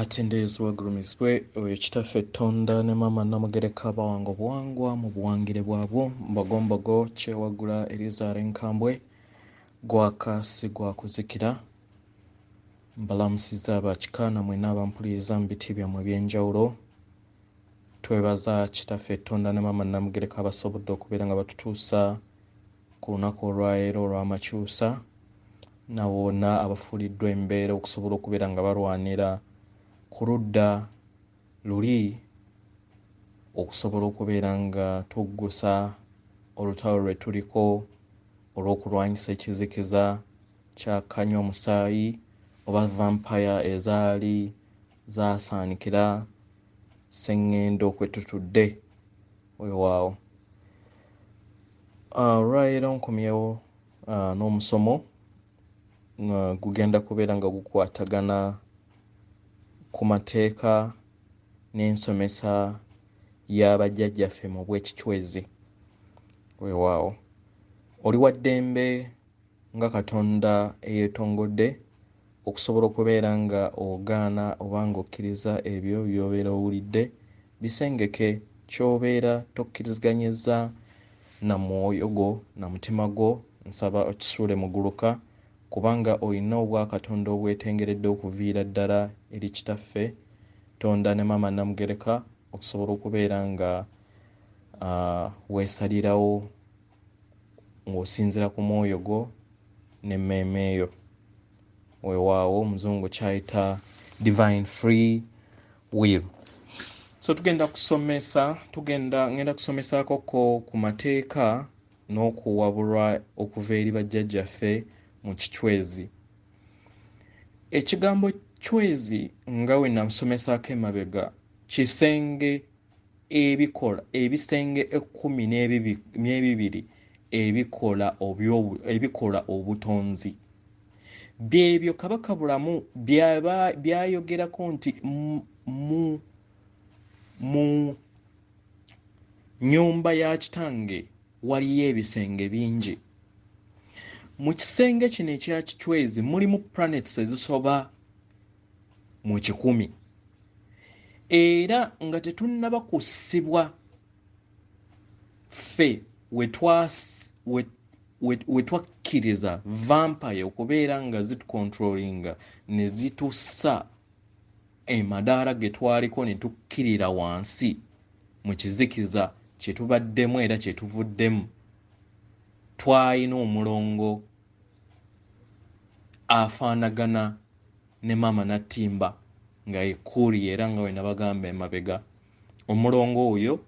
Atendeezebwa gulumisibwe oyo kitaffe Tonda ne maama Namugereka bawanga obuwangwa mu buwangire bwabwo mbagombogo kyewagula Erizaala enkambwe gwaka si gwa kuzikira mbalamusiza abakika namwe n'abampuliriza mu biti byammwe eby'enjawulo. Twebaza kitaffe Tonda ne maama Namugereka abasobodde okubeera nga batutuusa ku lunaku olwaleero olw'amakyusa na bonna abafuuliddwa embeera okusobola okubeera nga balwanira ku ludda luli okusobola okubeera nga tuggusa olutalo lwe tuliko olw'okulwanyisa ekizikiza kya kanywa omusaayi oba vampire ezaali zaasaanikira sseŋŋendo kwetutudde weewaawo. Olwaleero nkomyewo n'omusomo gugenda kubeera nga gukwatagana ku mateeka n'ensomesa y'abajjajjaffe mu bw'ekicwezi weewaawo. Oli wa ddembe nga Katonda eyeetongodde okusobola okubeera nga ogaana oba ng'okkiriza ebyo by'obeera owulidde bisengeke ky'obeera tokkiriziganyizza na mwoyo gwo na mutima gwo nsaba okisuule muguluka kubanga olina obwakatonda obwetengeredde okuviira ddala eri kitaffe Tonda ne maama Namugereka okusobola okubeera nga weesalirawo ng'osinziira ku mwoyo gwo n'emmeeme yo weewaawo omuzungu kyayita divine free will. So ngenda kusomesaako ku mateeka n'okuwabulwa okuva eri bajjajjaffe mu kicwezi. Ekigambo cwezi nga we namusomesaako emabega kisenge ebisenge 12 ebikola obutonzi. Byebyo Kabaka Bulamu byayogerako nti mu nnyumba ya kitange waliyo ebisenge bingi. Mu kisenge kino ekya kicwezi mulimu planets ezisoba mu 100 era nga tetunnaba kussibwa ffe we twakkiriza vampire okubeera nga zitukontrolinga ne zitussa emadaala ge twaliko ne tukkirira wansi mu kizikiza kye tubaddemu era kye tuvuddemu. Twalina omulongo afaanagana ne maama Nattimba nga ekkuuli era nga we nabagamba emabega. Omulongo oyo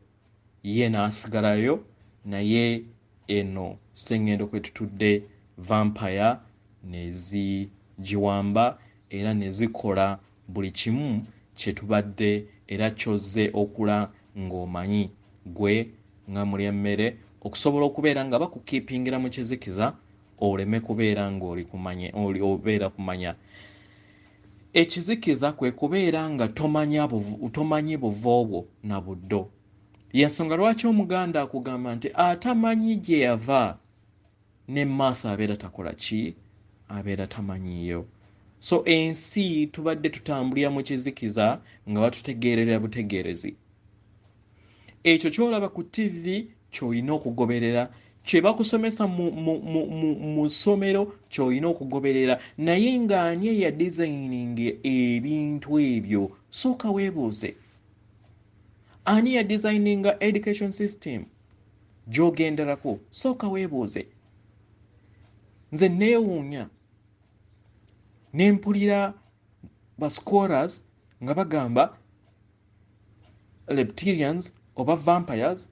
ye n'asigalayo naye eno sseŋŋendo kwe tutudde vampire ne zigiwamba era ne zikola buli kimu kye tubadde era kyozze okula ng'omanyi gwe nga mulya mmere okusobola okubeera nga bakukiipingira mu kizikiza oleme kubeera ng'obeera kumanya. Ekizikiza kwe kubeera nga tomanyi buvo bwo na buddo. Y'ensonga lwaki Omuganda akugamba nti atamanyi gye yava ne maaso abeera takola ki? Abeera tamanyiiyo. So ensi tubadde tutambulira mu kizikiza nga batutegeerera butegeerezi. Ekyo ky'olaba ku TV ky'olina okugoberera, kye bakusomesa mu ssomero ky'olina okugoberera, naye ng'ani eya designing ebintu ebyo? Sooka weebuuze. Ani ya designinga education system gy'ogenderako? Sooka weebuuze. Nze neewuunya ne mpulira ba scholars nga bagamba reptilians oba vampires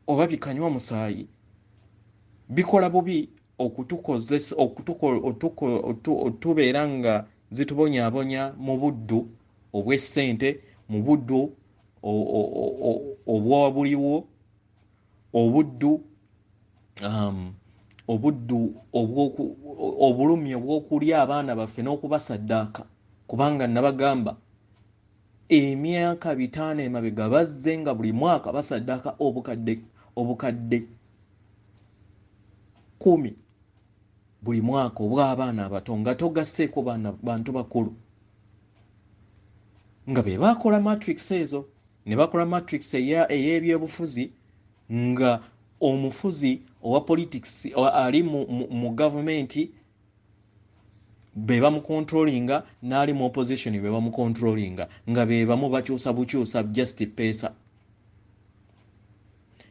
oba bikanywa omusaayi bikola bubi otubeera nga zitubonyaabonya mu buddu obw'essente, mu buddu obwabuliwo, obulumi obw'okulya abaana baffe n'okubasaddaaka kubanga nabagamba emyaka 5 emabega bazze nga buli mwaka basaddaaka obukadde 10 buli mwaka obw'abaana abato nga togasseeko bantu bakulu. nga be bakola matrix ezo ne bakola matrix ey'ebyobufuzi nga omufuzi owa politics ali mu government be bamucontrollinga n'ali mu opposition be bamucontrollinga nga be bamu bakyusa bukyusa just pesa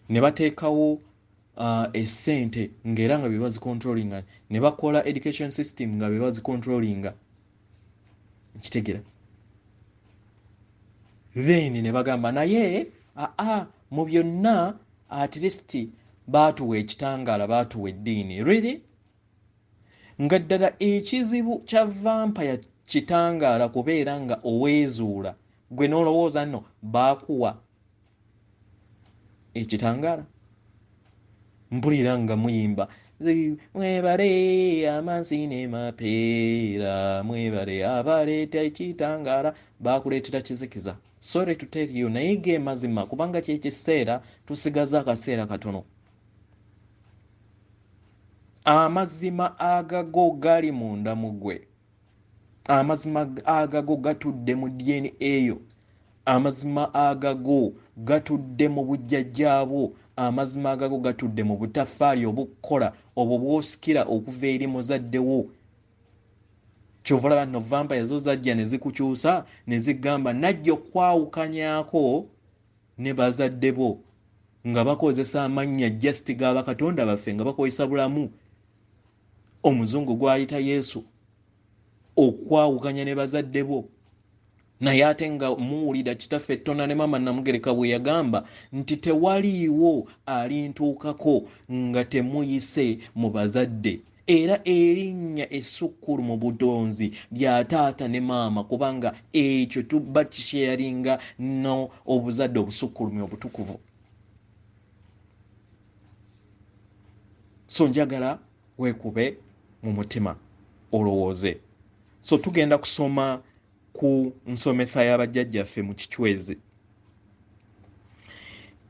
ne bateekawo essente ng'era nga be bazicontrollinga ne bakola education system nga be bazicontrollinga kitegera then ne bagamba naye mu byonna at least baatuwa ekitangaala baatuwa eddiini really nga ddala ekizibu kya vampire kitangaala kubeera nga oweezuula gwe n'olowooza nno baakuwa ekitangaala mpulira nga muyimba mwebale amansi ne mapeera mwebale abaleeta ekitangaala baakuleetera kizikiza sorry to tell you naye ge mazima kubanga kyekiseera tusigaza akaseera katono amazima agago gali munda mu ggwe amazima agago gatudde mu DNA eyo amazima agago gatudde mu bujjajjaabwo amazima agago gatudde mu butafaali obukola obwo bwosikira okuva eri muzaddewo kyova laba no vampire zo zajja ne zikukyusa ne zigamba najja okwawukanyaako ne bazadde bo nga bakozesa amannya just g'abakatonda baffe nga bakozesa bulamu omuzungu gwayita Yesu okwawukanya ne bazadde bo naye ate nga muwulira kitaffe Ttona ne Maama Namugereka bwe yagamba nti tewaliiwo alintuukako nga temuyise mu bazadde era erinnya essukkulu mu Mubutonzi lya taata ne maama kubanga ekyo tuba kisharinga no obuzadde obusukkulumye obutukuvu so njagala weekube mu mutima olowooze so tugenda kusoma ku nsomesa y'abajjajjaffe mu Kichwezi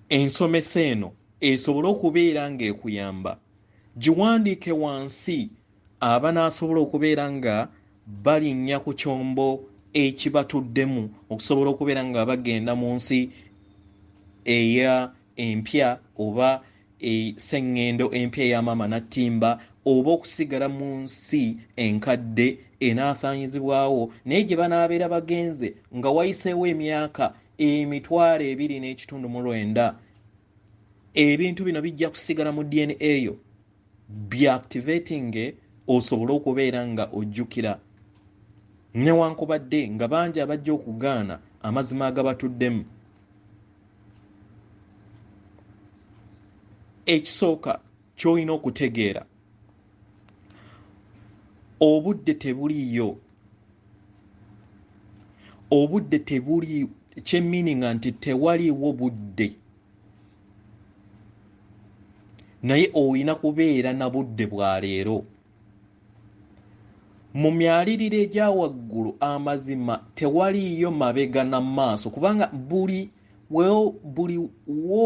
ensomesa eno esobola okubeera ng'ekuyamba giwandiike wansi abanaasobola okubeera nga balinnya ku kyombo ekibatuddemu okusobola okubeera nga bagenda mu nsi eya empya oba sengendo empya ya Maama Natimba oba okusigala mu nsi enkadde enaasaanyizibwawo naye gye banaabeera bagenze nga wayiseewo emyaka 2.9 ebintu bino bijja kusigala mu DNA eyo byactivating osobola okubeera nga ojjukira newankubadde nga bangi abajja okugaana amazima agabatuddemu ekisooka ky'olina okutegeera obudde tebuliyo obudde tebuli kyemmininga nti tewaliiwo budde naye olina kubeera na budde bwa leero mu myaliriro egya waggulu amazima tewaliiyo mabega na maaso kubanga buli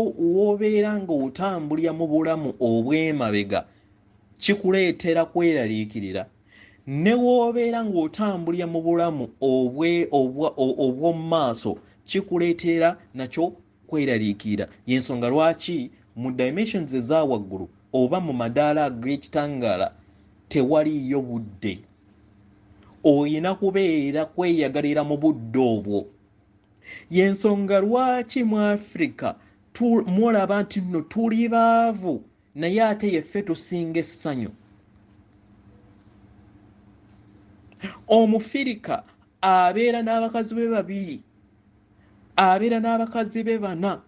woobeera nga otambulira mu bulamu obw'emabega kikuleetera kweraliikirira ne woobeera nga otambulira mu bulamu obw'omu maaso kikuleetera nakyo kweraliikirira y'ensonga lwaki mu dimensions eza waggulu oba mu madaala ag'ekitangaala tewaliiyo budde oyina kubeera kweyagalira mu budde obwo y'ensonga lwaki mu Africa mulaba nti nno tuli baavu naye ate yeffe tusinga essanyu omufirika abeera n'abakazi be 2 abeera n'abakazi be 4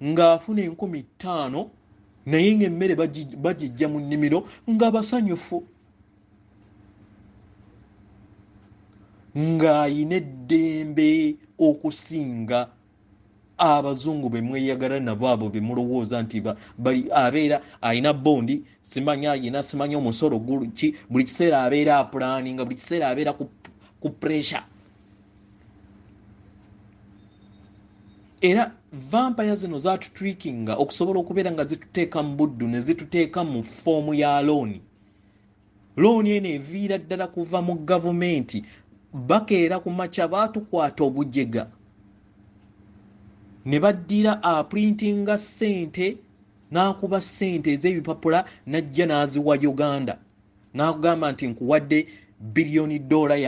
ng'afuna 5,000 naye ng'emmere bagijja mu nnimiro nga basanyufu ng'ayina eddembe okusinga abazungu be mweyagala nabo abo be mulowooza nti bali abeera ayina bondi simanya ayina simanya omusolo guluki buli kiseera abeera apulaninga buli kiseera abeera ku pressure era vampire zino zatutwikinga okusobola okubeera nga zituteeka mu buddu ne zituteeka mu foomu ya looni eno eviira ddala kuva mu gavumenti bakeera ku makya baatukwata obujega ne baddira printinga ssente n'akuba ssente ez'ebipapula n'ajja n'aziwa Uganda n'akugamba nti nkuwadde biliyoni $,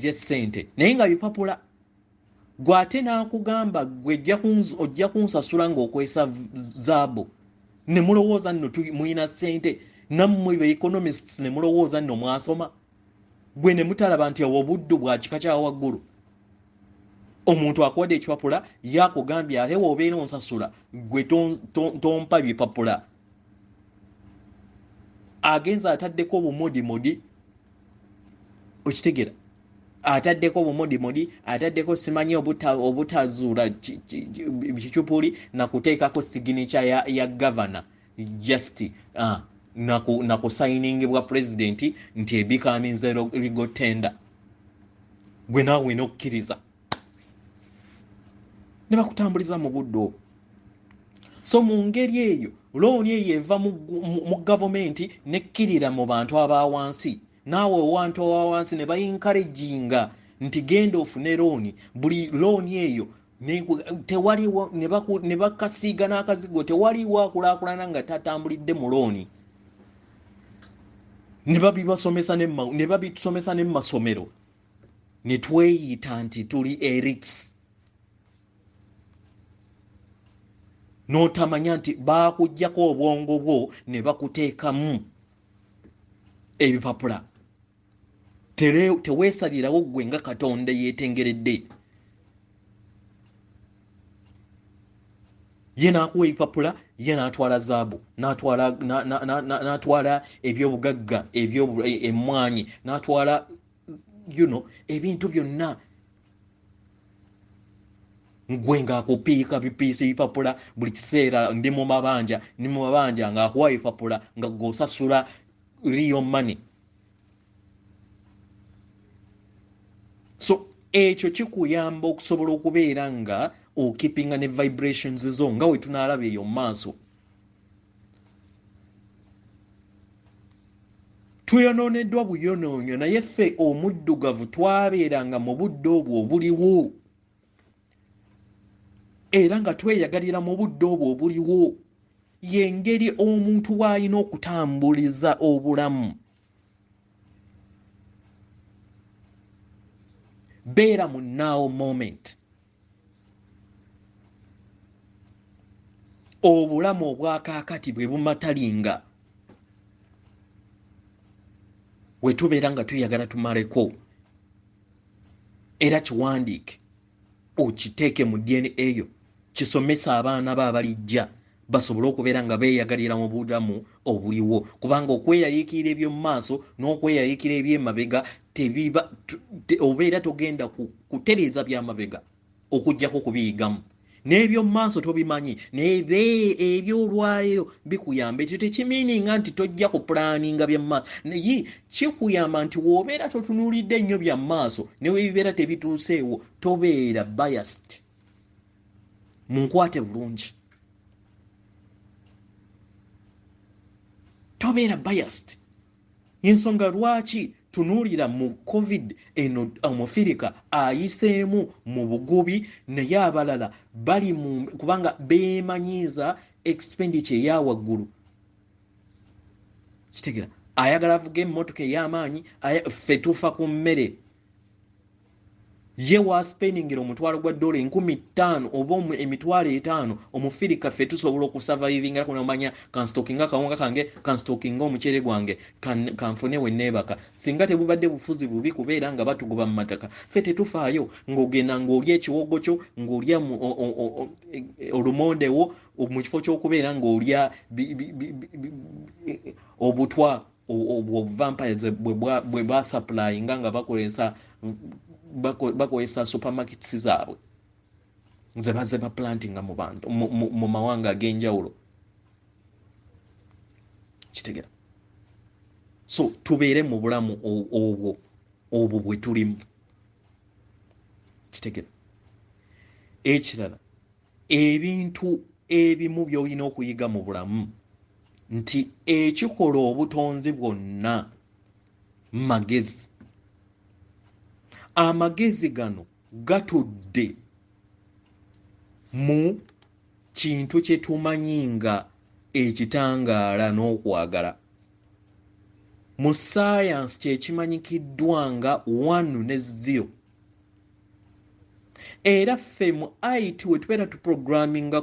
ya ssente naye nga bipapula. Gwate n'akugamba gwe ojja kunsasula ng'okwesa zaabu. Ne mulowooza nno muyina ssente nammwe be economists ne mulowooza nno mwasoma. Gwe ne mutalaba nti obuddu bwa kika kya waggulu. Omuntu akuwadde ekipapula yakugambye ate w'obeera onsasula gwe tompa bipapula. Agenza ataddeko obumodimodi okitegera. Ataddeko obumodimodi, ataddeko simanyi obutazuula kicupuli na kuteekako signature ya governor just na kusigning bwa president nti ebikaminze legal tender. Gwe naawe n'okkiriza ne bakutambuliza mu buddo. So mu ngeri eyo looni eyo eva mu gavumenti nekkirira mu bantu abawansi. Naawe owantu abawansi ne bayencouraginga nti genda ofune looni. Buli looni eyo tewaliwo ne bakasiiga n'akazigo tewaliwo akulaakulana nga tatambulidde mu looni. Ne babisomesa ne mu masomero ne tweyita nti tuli elites. N'otamanya nti baakuggyako obwongo bwo ne bakuteekamu ebipapula. Teweesalirawo ggwe nga Katonda yeetengeredde. Ye n'akuwa ebipapula, ye n'atwala zaabu, n'atwala ebyobugagga, emmwanyi, n'atwala ebintu byonna. Gwe ng'akupiika bipiisa ebipapula buli kiseera ndi mu mabanja ng'akuwa ebipapula nga gw'osasula real money. So ekyo kikuyamba okusobola okubeera nga okipinga ne vibrations zo nga we tunaalaba eyo mu maaso. Tuyonooneddwa buyonoonyo naye ffe omuddugavu twabeeranga mu budde obwo obuliwo. Era nga tweyagalira mu budde obwo obuliwo. Y'engeri omuntu bw'alina okutambuliza obulamu. Beera mu now moment. Obulamu obwakaakati bwe bumatalinga. We tubeera nga tuyagala tumaleko. Era kiwandiike. Okiteeke mu DNA eyo. Kisomesa abaana bo abalijja basobole okubeera nga beeyagalira mu bulamu obuliwo. Kubanga okweyayiikira eby'omu maaso n'okweyayiikira eby'emabega obeera togenda kutereeza by'amabega okuggyako kubiyigamu. N'eby'omu maaso tobimanyi naye eby'olwaleero bikuyamba. Ekyo tekimiininga nti tojja kupulaaninga by'omu maaso. Naye kikuyamba nti w'obeera totunuulidde nnyo bya maaso ne weebibeera tebituuseewo tobeera biased. Munkwate bulungi. Tobeera biased. Ensonga lwaki tunuulira mu COVID eno Omufirika ayiseemu mu bugubi naye abalala bali kubanga beemanyiiza expenditure eya waggulu. Kitegera ayagala avuga emmotoka ey'amaanyi ffe tufa ku mmere. Ye waspendingira omutwalo gwa $5,000 oba $5,000 Omufirika ffe tusobola okusurvivinga kumanya kanstokinga kawunga kange kanstokinga omucere gwange kanfune we neebaka. Singa tebubadde bufuzi bubi kubeera nga batugoba mu mataka ffe tetufaayo ng'ogenda ng'olya ekiwogo kyo ng'olya olumondewo mu kifo ky'okubeera ng'olya obutwa vampires bwe basupplyinga nga bakozesa supermarkets zaabwe ze bazze baplantinga mu bantu mu mawanga ag'enjawulo. Kitegera. So tubeere mu bulamu obwo bwe tulimu. Kitegera. Ekirala ebintu ebimu by'olina okuyiga mu bulamu nti ekikola obutonzi bwonna magezi. Amagezi gano gatudde mu kintu kye tumanyi nga ekitangaala n'okwagala. Mu science kye kimanyikiddwa nga 1 ne 0. Era ffe mu IT we tubeera tuprogramminga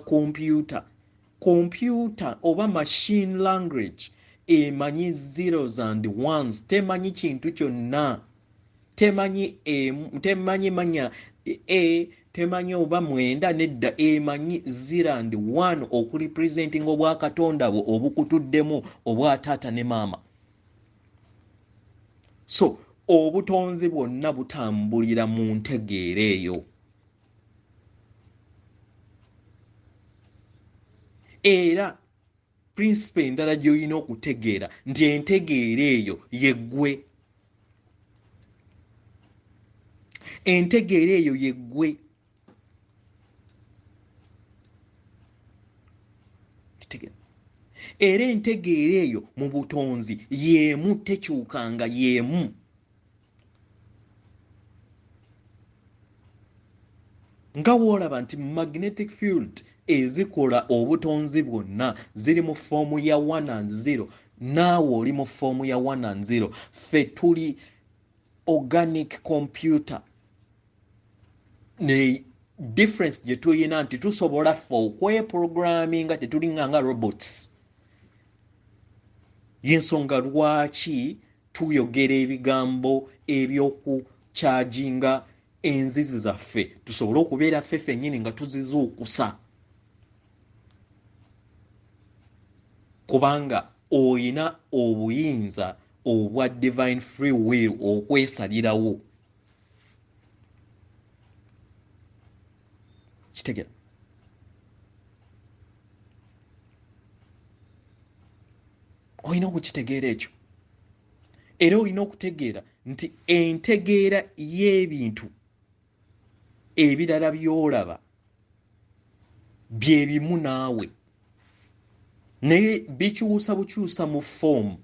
computer oba machine language emanyi zeros and ones, temanyi kintu kyonna, temanyi manya temanyi oba 9 nedda, emanyi 0 and 1 okurepresentinga obwakatonda bwo obukutuddemu obwa taata ne maama. So obutonzi bwonna butambulira mu ntegeera eyo. Era principle endala gy'olina okutegeera nti entegeera eyo yeggwe. Entegeera eyo yeggwe. Era entegeera eyo mu butonzi yeemu, tekyukanga, yeemu. Nga woolaba nti magnetic field ezikola obutonzi bwonna ziri mu foomu ya 1 and 0, naawe oli mu foomu ya 1 and 0. Ffe tuli organic computer. Ne difference gye tuyina nti tusobola ffe okweprogramminga, tetulinga nga robots. Y'ensonga lwaki tuyogera ebigambo eby'okucharginga enzizi zaffe, tusobole okubeera ffe ffennyini nga tuzizuukusa. Kubanga oyina obuyinza obwa divine free will okwesalirawo. Kitegera? Olina okukitegeera ekyo. Era olina okutegeera nti entegeera y'ebintu ebirala by'olaba bye bimu naawe, naye bikyusa bukyusa mu foomu.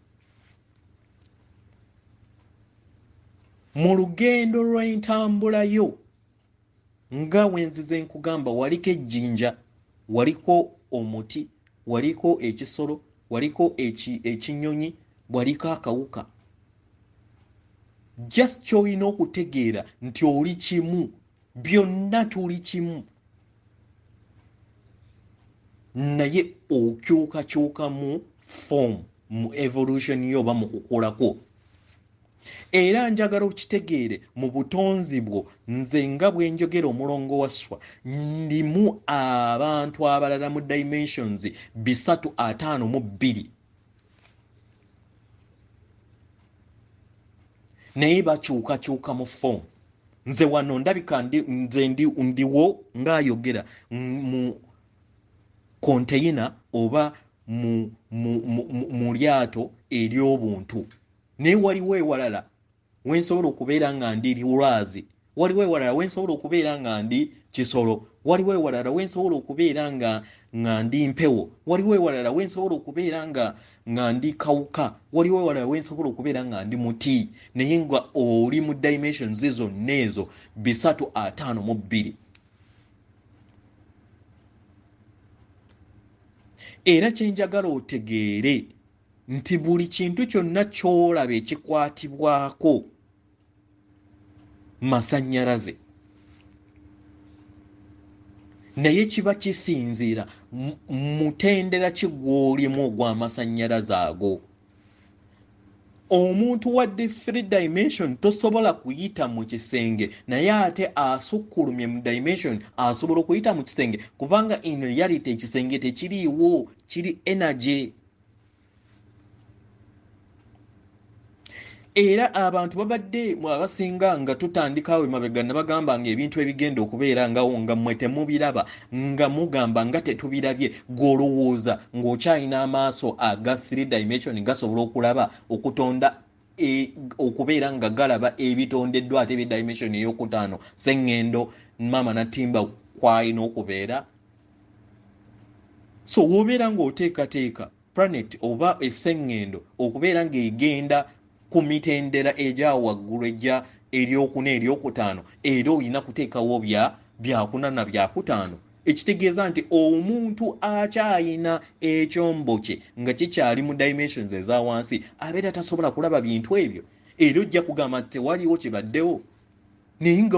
Mu lugendo lw'entambula yo, nga wenzize nkugamba, waliko ejjinja, waliko omuti, waliko ekisolo, waliko ekinyonyi, waliko akawuka. Just ky'olina okutegeera nti oli kimu, byonna tuli kimu, naye okyukakyuka mu form, mu evolution yo oba mu kukulako. Era njagala okitegeere mu butonzi bwo, nze nga bwe njogera Omulongo Wasswa, ndimu abantu abalala mu dimensions 352. Naye bakyukakyuka mu form. Nze wano ndabika nze ndiwo ng'ayogera mu container oba mu lyato ery'obuntu. Naye waliwo ewalala wensobola okubeera nga ndi lwazi, waliwo ewalala wensobola okubeera nga ndi kisolo, waliwo ewalala wensobola okubeera nga ndi mpewo, waliwo ewalala wensobola okubeera nga ndi kawuka, waliwo ewalala wensobola okubeera nga ndi muti, naye nga oli mu dimensions zonna ezo 352. Era kyenjagala otegeere nti buli kintu kyonna ky'olaba ekikwatibwako masannyalaze, naye kiba kisinziira mutendera ki gw'olimu ogw'amasannyalaze ago. Omuntu wadde 3 dimension tosobola kuyita mu kisenge, naye ate asukkulumye mu dimension asobola okuyita mu kisenge, kubanga in reality ekisenge tekiriiwo, kiri energy. Era abantu babadde abasinga nga tutandikawo emabega ne bagamba nga ebintu ebigenda okubeera nga mmwe temubiraba, nga mugamba nga tetubirabye, gw'olowooza ng'okyalina amaaso aga 3 dimension gasobola okulaba okutonda okubeera nga galaba ebitondeddwa ate ebya dimension ey'okutaano sseŋŋendo maama natimba kwalina okubeera. So w'obeera ng'oteekateeka planet oba esseŋŋendo okubeera ng'egenda ku mitendera egya waggulu ejja eryokuna eryokutaano, era olina kuteekawo byakuna na byakutaano, ekitegeeza nti omuntu akyayina ekyombo kye nga kikyali mu dimensions eza wansi abeera tasobola kulaba bintu ebyo, era ojja kugamba nti tewaliwo kibaddewo naye nga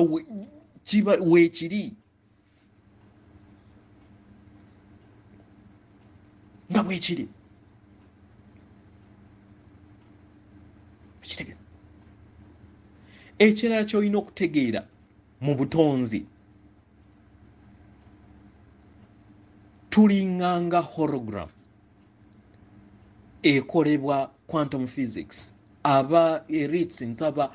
weekiri nga bwekiri. Ekirala ky'olina okutegeera mu butonzi, tulinganga hologram ekolebwa quantum physics. Aba elites nsaba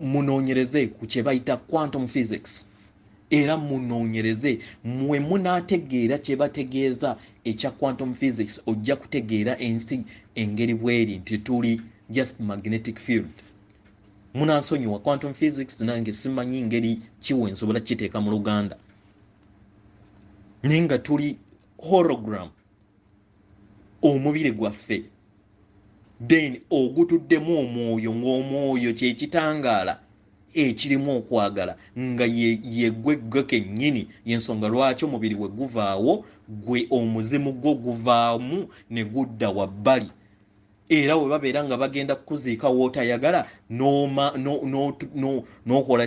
munoonyereze ku kye bayita quantum physics, era munoonyereze mwe munaategeera kye bategeeza ekya quantum physics, ojja kutegeera ensi engeri bweri nti tuli just magnetic field. Munansonyiwa quantum physics nange simanyi ngeri kiwe nsobola kiteeka mu Luganda, naye nga tuli hologram, omubiri gwaffe then ogutuddemu omwoyo, ng'omwoyo kye kitangaala ekirimu okwagala nga ye gwe kennyini, y'ensonga lwaki omubiri we guvaawo, gwe omuzimu gwo guvaamu ne gudda wabbali. Era bwe babeera nga bagenda kukuziika wootayagala n'okola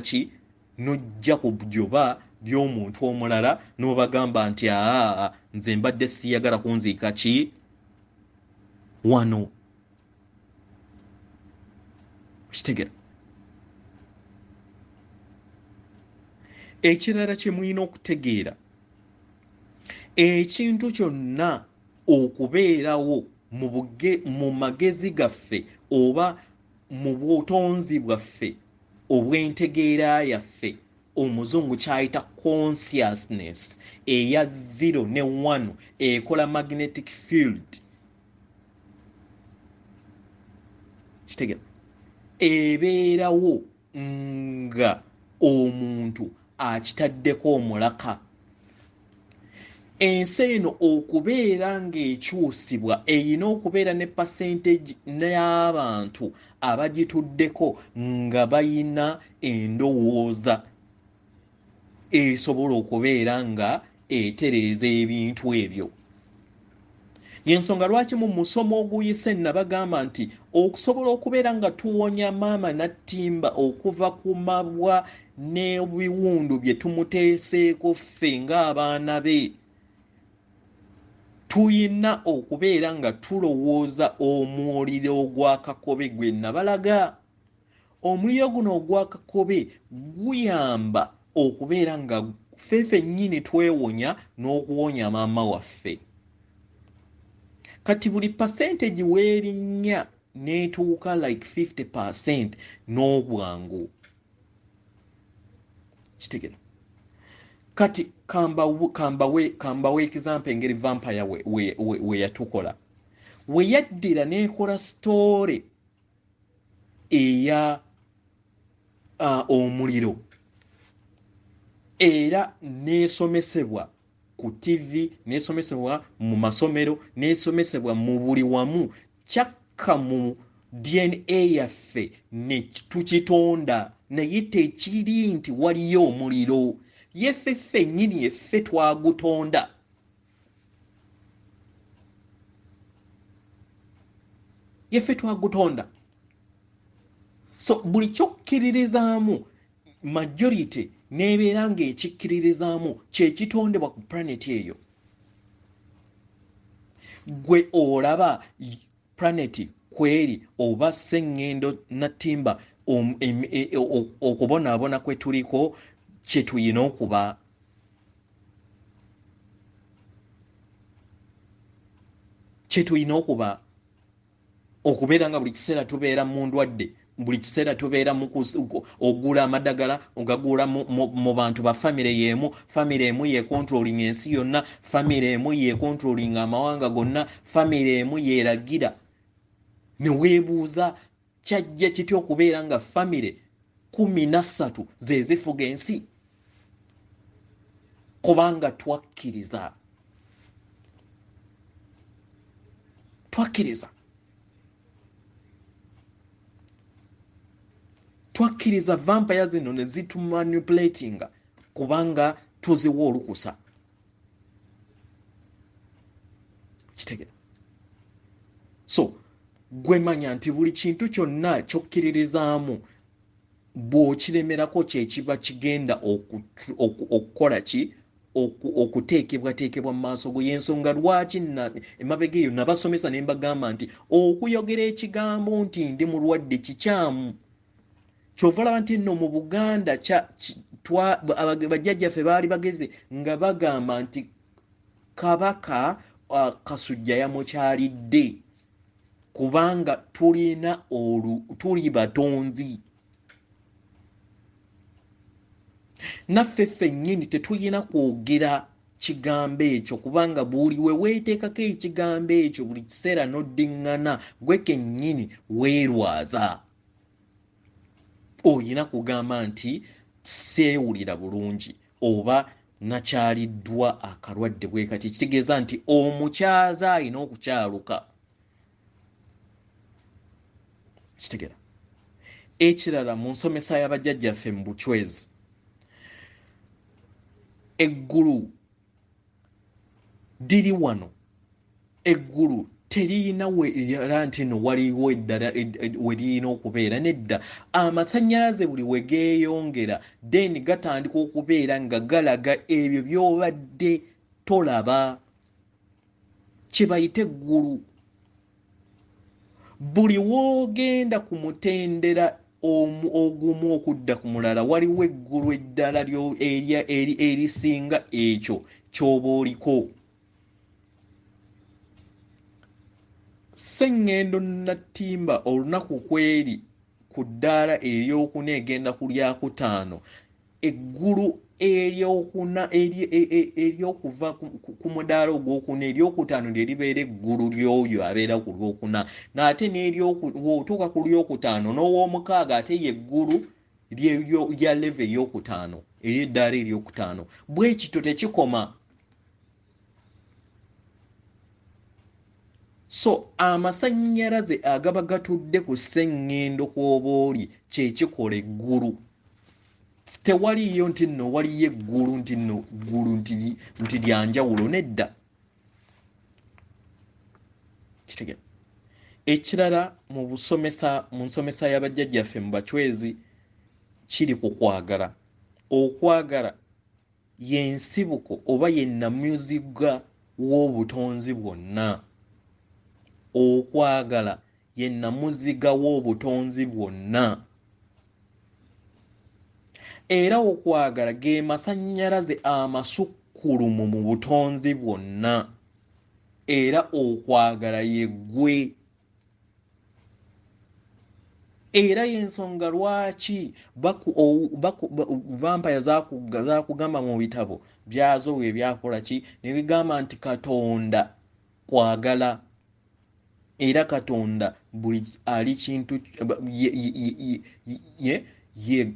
ki, n'ojja ku bujoba by'omuntu omulala n'obagamba nti nze mbadde siyagala kunziika ki wano. Kitegera. Ekirala kye mulina okutegeera, ekintu kyonna okubeerawo mu magezi gaffe oba mu butonzi bwaffe obw'entegeera yaffe, omuzungu kyayita consciousness eya 0 ne 1 ekola magnetic field. Kitegera. Ebeerawo nga omuntu akitaddeko omulaka. Ensi eno okubeera ng'ekyusibwa erina okubeera ne percentage n'abantu abagituddeko nga bayina endowooza esobola okubeera nga etereeza ebintu ebyo. Y'ensonga lwaki mu musomo oguyise nabagamba nti okusobola okubeera nga tuwonya maama Nattimba okuva ku mabwa n'ebiwundu bye tumuteeseeko ffe ng'abaana be, tuyina okubeera nga tulowooza omuliro ogw'akakobe gwe nabalaga. Omuliro guno ogw'akakobe guyamba okubeera nga ffe ffennyini twewonya n'okuwonya maama waffe. Kati buli percentage weerinnya n'etuuka like 50% n'obwangu. Kitegera. Kati kambawe example engeri vampire we yatukola. We yaddira n'ekola story eya omuliro, era n'esomesebwa ku TV, n'esomesebwa mu masomero, n'esomesebwa mu buli wamu, kyakka mu DNA yaffe ne tukitonda, naye tekiri nti waliyo omuliro. Yeffe ffennyini yeffe twagutonda. Yeffe twagutonda. So buli kyokkiririzaamu majority n'ebeera ng'ekikkiririzaamu kye kitondebwa ku planet eyo. Gwe olaba planet kweri oba Sseŋŋendo Nattimba okubonaabona kwe tuliko kye tuyina okuba. Kye tuyina okuba. Okubeera nga buli kiseera tubeera mu ndwadde, buli kiseera tubeera mu ogula amadagala ogagula mu bantu ba famire y'emu, famire emu yeekontrolling ensi yonna, famire emu yeekontrolling amawanga gonna, famire emu yeeragira. Ne weebuuza kyajja kitya okubeera nga famire 13 ze zifuga ensi? Kubanga twakkiriza. Twakkiriza vampire zino ne zitumanipulatinga kubanga tuziwa olukusa. Kitegera. So gwe manya nti buli kintu kyonna ky'okkiririzaamu bw'okiremerako kyekiba kigenda okukola ki okuteekebwateekebwa mu maaso go. Y'ensonga lwaki emabega eyo nabasomesa ne mbagamba nti okuyogera ekigambo nti ndi mulwadde kikyamu. Kyova olaba nti nno mu Buganda bajjajjaffe baali bageze nga bagamba nti Kabaka Kasujja yamukyalidde kubanga tuli batonzi. Naffe ffennyini tetulina kwogera kigambo ekyo kubanga buli we weeteekako ekigambo ekyo buli kiseera n'oddiŋŋana gwe kennyini weerwaza. Oyina kugamba nti seewulira bulungi oba nakyaliddwa akalwadde bwe kati. Kitegeeza nti omukyaza alina okukyaluka. Kitegera. Ekirala mu nsomesa y'abajjajjaffe mu Buchwezi, eggulu diri wano, eggulu terina era nti no waliwo eddala we lirina okubeera. Nedda, amasannyalaze buli we geeyongera then gatandika okubeera nga galaga ebyo by'obadde tolaba. Kye bayita eggulu. Buli woogenda ku mutendera ogumu okudda ku mulala waliwo eggulu eddala erisinga ekyo ky'oba oliko. Sseŋŋendo Nattimba olunaku kweri ku ddaala eryokuna egenda ku lyakutaano, eggulu eryokuva ku mudaala ogwokuna eryokutaano lye libeera eggulu ly'oyo abeera ku lwokuna, n'ate bw'otuuka ku lyokutaano n'ow'omukaaga ate yeggulu lya leve ey'okutaano ery'eddaala eryokutaano. Bwe kityo tekikoma. So amasannyalaze agaba gatudde ku sseŋŋendo kw'oba oli kye kikola eggulu. Tewaliyo nti nno waliyo eggulu nti nno ggulu nti lya njawulo. Nedda. Kitegera. Ekirala mu nsomesa y'abajjajjaffe mu Bachwezi kiri ku kwagala. Okwagala y'ensibuko oba ye nnamuziga w'obutonzi bwonna. Okwagala ye nnamuziga w'obutonzi bwonna. Era okwagala ge masannyalaze amasukkulumu mu butonzi bwonna. Era okwagala ye ggwe. Era y'ensonga lwaki vampire zaakugamba mu bitabo byazo bwe byakola ki ne bigamba nti Katonda kwagala. Era Katonda buli ali kintu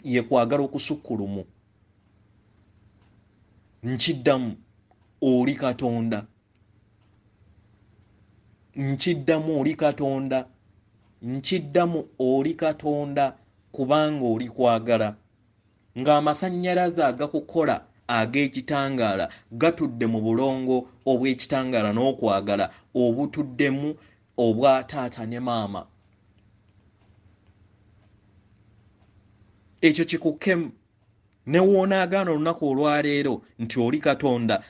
ye kwagala okusukkulumu. Nkiddamu oli Katonda. Nkiddamu oli Katonda. Nkiddamu oli Katonda kubanga oli kwagala. Ng'amasannyalaze agakukola ag'ekitangaala gatudde mu bulongo obw'ekitangaala n'okwagala obutuddemu obwa taata ne maama. Ekyo kikukkemu. Ne woonaagaana olunaku olwaleero nti oli Katonda,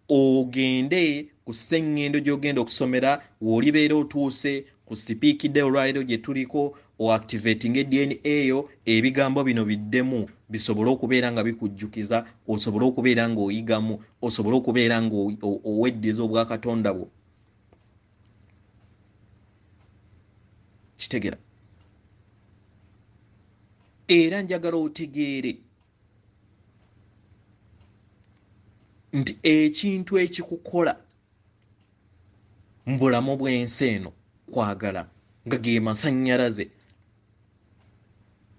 ogende ku sseŋŋendo gy'ogenda okusomera w'olibeera otuuse ku sipiikidde olwaleero gye tuliko oactivating DNA eyo ebigambo bino biddemu bisobole okubeera nga bikujjukiza, osobole okubeera ng'oyigamu, osobole okubeera ng'oweddiza obwa Katonda bwo. Kitegera. Era njagala otegeere nti ekintu ekikukola mu bulamu bw'ensi eno kwagala, nga ge masannyalaze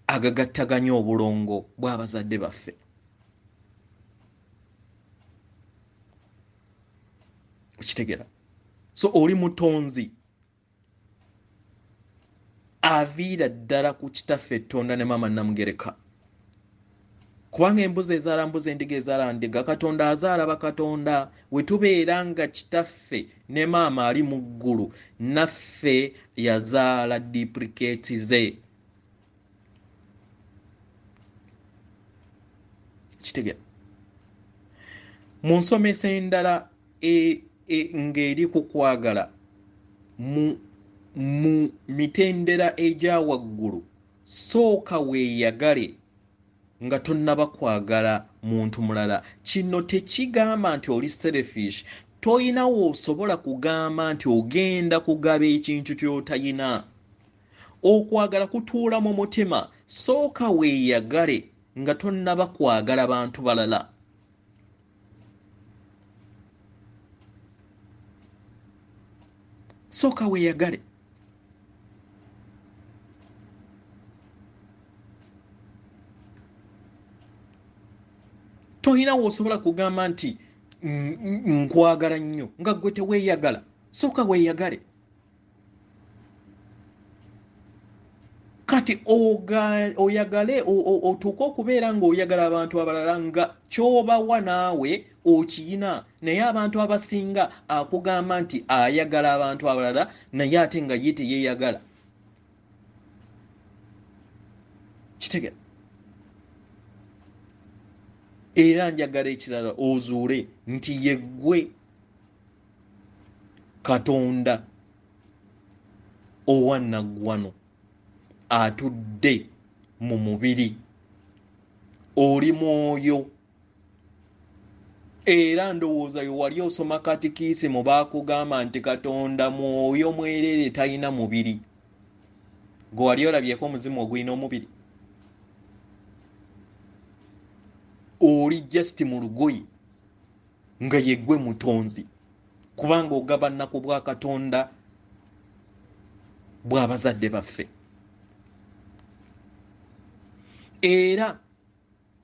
agagattaganya obulongo bw'abazadde baffe. Okitegera. So oli mutonzi aviira ddala ku kitaffe Tonda ne Maama Namugereka kubanga embuzi ezaala mbuzi endiga ezaala ndiga katonda azaala bakatonda we tubeera nga kitaffe ne maama ali mu ggulu naffe yazaala duplicate ze kitegera mu nsomesa endala ng'eri ku kwagala mu mitendera egya waggulu sooka weeyagale nga tonnaba kwagala muntu mulala. Kino tekigamba nti oli selfish, toyinawo osobola kugamba nti ogenda kugaba ekintu ky'otayina. Okwagala kutuula mu mutima, sooka weeyagale nga tonnaba kwagala bantu balala. Sooka weeyagale. Toyinawo osobola kugamba nti nkwagala nnyo nga gwe teweeyagala. Sooka weeyagale. Kati oyagale otuuke okubeera ng'oyagala abantu abalala nga ky'obawa naawe okiyina, naye abantu abasinga akugamba nti ayagala abantu abalala naye ate nga ye teyeeyagala. Kitegera. Era njagala ekirala ozuule nti yeggwe Katonda owannaggwano atudde mu mubiri, oli mwoyo. Era ndowooza yo wali osoma katikiisimu baakugamba nti Katonda mwoyo mwerere talina mubiri. Gwe wali olabyeko omuzimu ogulina omubiri? Oli just mu lugoye nga yeggwe mutonzi, kubanga ogaba nnaku bwa Katonda bw'abazadde baffe. Era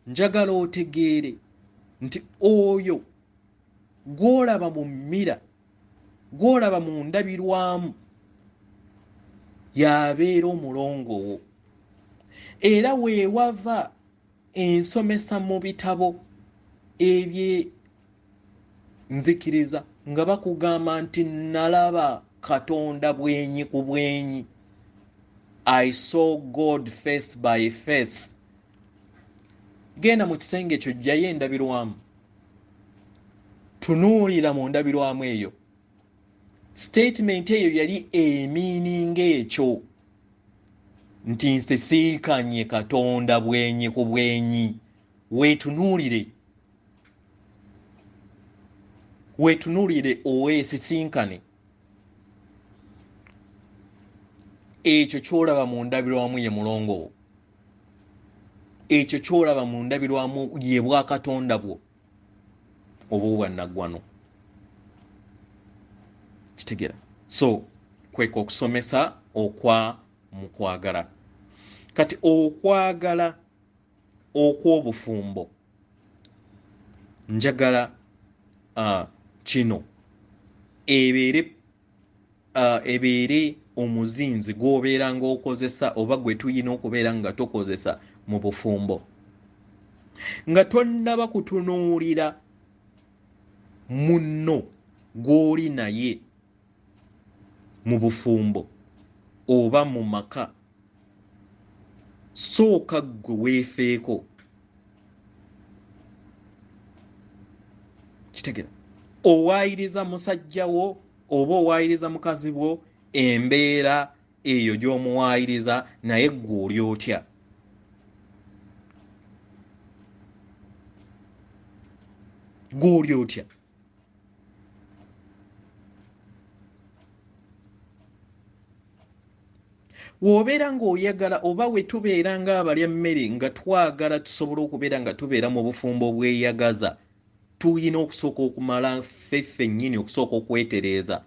njagala otegeere nti oyo gw'olaba mu mmira, gw'olaba mu ndabirwamu, y'abeera omulongowo. Era weewava ensomesa mu bitabo eby'enzikiriza nga bakugamba nti nalaba Katonda bwenyi ku bwenyi. I saw God face by face. Genda mu kisenge ekyo ggyayo endabirwamu, tunuulira mu ndabirwamu eyo. Statement eyo yali emiininga ekyo nti nsisiikanye Katonda bwenyi ku bwenyi. Weetunuulire oweesisinkane. Ekyo ky'olaba mu ndabirwamu ye mulongo. Ekyo ky'olaba mu ndabirwamu ye bwa Katonda bwo oba obwannaggwano. Kitegera. So kweka okusomesa okwa mu kwagala. Kati okwagala okw'obufumbo njagala kino ebeere omuzinzi gw'obeera ng'okozesa oba gwe tuyina okubeera nga tokozesa mu bufumbo, nga tonnaba kutunuulira munno gw'oli naye mu bufumbo oba mu maka. Sooka ggwe weefeeko. Kitegera. Owaayiriza musajja wo oba owaayiriza mukazi wo, embeera eyo gy'omuwaayiriza naye ggwe oli otya? Ggwe oli otya? W'obeera ng'oyagala oba we tubeera ng'abalya mmere nga twagala tusobole okubeera nga tubeera mu bufumbo obweyagaza, tuyina okusooka okumala ffeffe nnyini okusooka okwetereeza.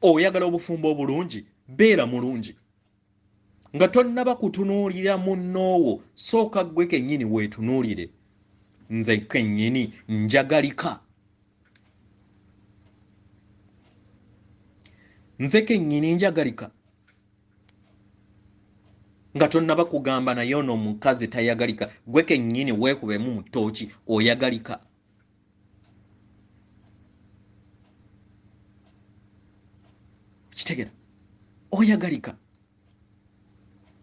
Oyagala obufumbo obulungi, beera mulungi. Nga tonnaba kutunuulira munnoowo, sooka ggwe kennyini weetunuulire. Nze kennyini njagalika. Nze kennyini njagalika. nga tonnaba kugamba naye ono omukazi tayagalika gwe kennyini weekubemu mu ttooki oyagalika. Kitegera oyagalika.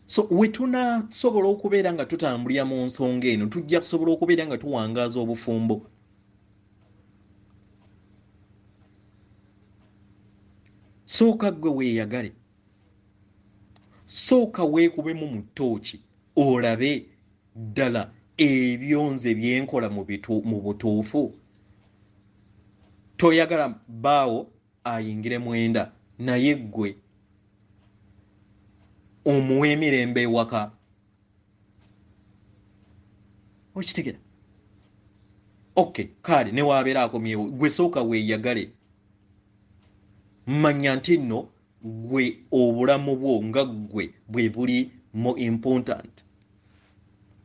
So we tunasobola okubeera nga tutambulira mu nsonga eno tujja kusobola okubeera nga tuwangaaza obufumbo. Sooka gwe weeyagale, sooka weekubemu mu ttooki olabe ddala ebyonze byenkola mu butuufu. Toyagala baawo ayingire mwenda naye ggwe omuwa emirembe ewaka. Okitegera? Okay, kale ne waabeera akomyewo gwe sooka weeyagale. Manya nti nno gwe obulamu bwo nga ggwe bwe buli mo important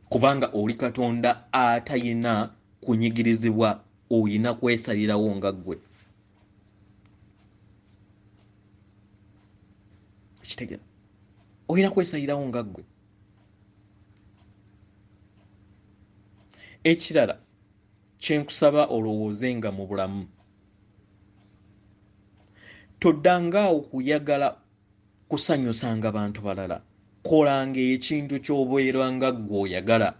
kubanga oli Katonda atayina kunyigirizibwa, oyina kwesalirawo nga ggwe. Kitegera? Oyina kwesalirawo nga ggwe. Ekirala kyenkusaba olowoozenga mu bulamu, toddangaawo kuyagala kusanyusanga bantu balala. Kolanga ekintu ky'obeera nga ggwe oyagala.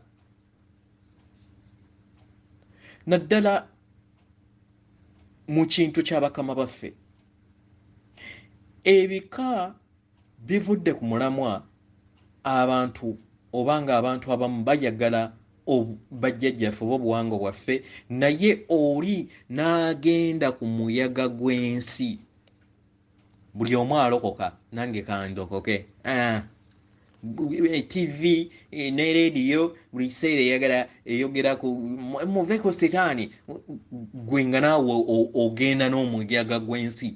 Naddala mu kintu ky'abakama baffe, ebika bivudde ku mulamwa. Abantu obanga abantu abamu bayagala bajjajjaffe oba obuwangwa bwaffe, naye oli n'agenda ku muyaga gw'ensi. Buli omu alokoka, nange kandokoke. TV ne rediyo buli kiseera eyagala eyogera ku muve ku sitaani, gwe nga naawe ogenda n'omuyaga gw'ensi.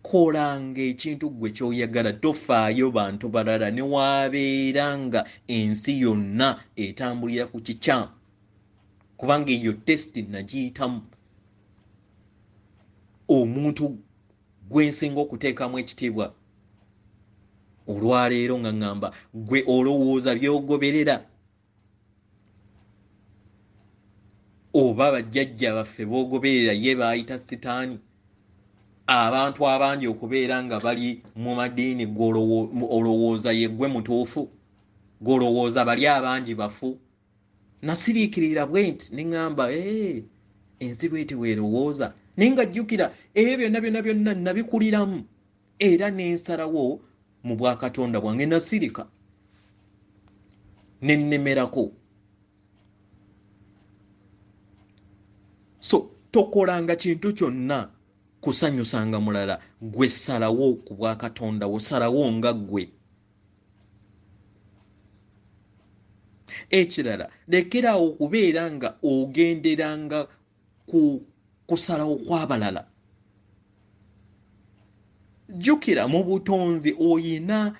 Kolanga ekintu gwe ky'oyagala, tofaayo bantu balala ne waabeera nga ensi yonna etambulira ku kikyamu, kubanga eyo tesiti nagiyitamu. Omuntu gwensinga okuteekamu ekitiibwa olwaleero nga ŋŋamba gwe olowooza by'ogoberera, oba bajjajja baffe b'ogoberera ye baayita sitaani. Abantu abangi okubeera nga bali mu madiini olowooza ye gwe mutuufu, gw'olowooza bali abangi bafu. Nasiriikirira bwe nti ne ŋŋamba ensi bw'eti weerowooza, naye nga jjukira ebyo byonna nabikuliramu era n'ensalawo mu bwakatonda bwange, nasirika ne nnemerako. So tokolanga kintu kyonna kusanyusanga mulala, gwe salawo ku bwakatonda wo, salawo nga ggwe. Ekirala, lekeraawo okubeera nga ogenderanga ku kusalawo kw'abalala. Jjukira mu butonzi oyina